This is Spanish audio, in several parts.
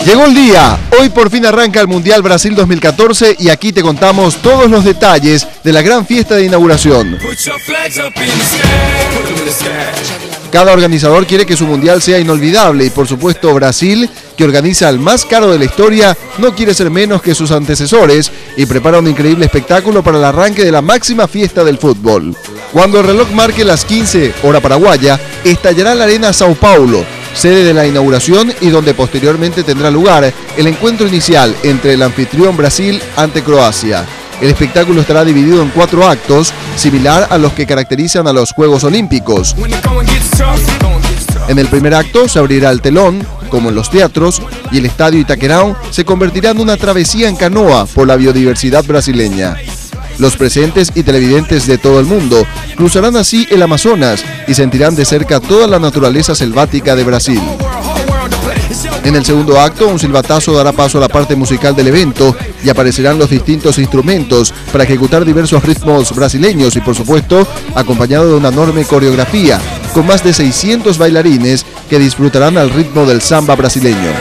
Llegó el día, hoy por fin arranca el Mundial Brasil 2014 y aquí te contamos todos los detalles de la gran fiesta de inauguración. Cada organizador quiere que su Mundial sea inolvidable y por supuesto Brasil, que organiza el más caro de la historia, no quiere ser menos que sus antecesores y prepara un increíble espectáculo para el arranque de la máxima fiesta del fútbol. Cuando el reloj marque las 15, hora paraguaya, estallará la Arena São Paulo, sede de la inauguración y donde posteriormente tendrá lugar el encuentro inicial entre el anfitrión Brasil ante Croacia. El espectáculo estará dividido en 4 actos, similar a los que caracterizan a los Juegos Olímpicos. En el primer acto se abrirá el telón, como en los teatros, y el estadio Itaquerão se convertirá en una travesía en canoa por la biodiversidad brasileña. Los presentes y televidentes de todo el mundo cruzarán así el Amazonas y sentirán de cerca toda la naturaleza selvática de Brasil. En el segundo acto, un silbatazo dará paso a la parte musical del evento y aparecerán los distintos instrumentos para ejecutar diversos ritmos brasileños y, por supuesto, acompañado de una enorme coreografía, con más de 600 bailarines que disfrutarán al ritmo del samba brasileño.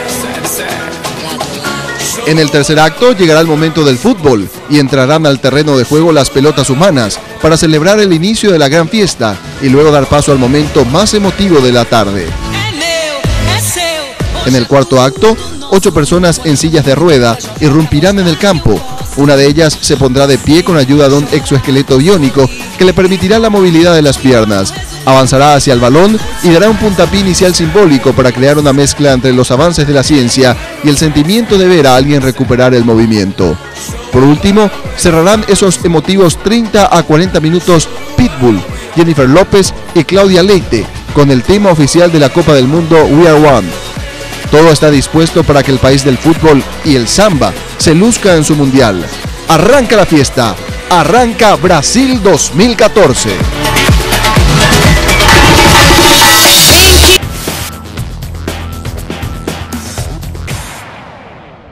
En el tercer acto llegará el momento del fútbol y entrarán al terreno de juego las pelotas humanas para celebrar el inicio de la gran fiesta y luego dar paso al momento más emotivo de la tarde. En el cuarto acto, 8 personas en sillas de rueda irrumpirán en el campo. Una de ellas se pondrá de pie con ayuda de un exoesqueleto biónico que le permitirá la movilidad de las piernas. Avanzará hacia el balón y dará un puntapié inicial simbólico para crear una mezcla entre los avances de la ciencia y el sentimiento de ver a alguien recuperar el movimiento. Por último, cerrarán esos emotivos 30 a 40 minutos Pitbull, Jennifer López y Claudia Leite con el tema oficial de la Copa del Mundo We Are One. Todo está dispuesto para que el país del fútbol y el samba se luzca en su mundial. Arranca la fiesta, arranca Brasil 2014.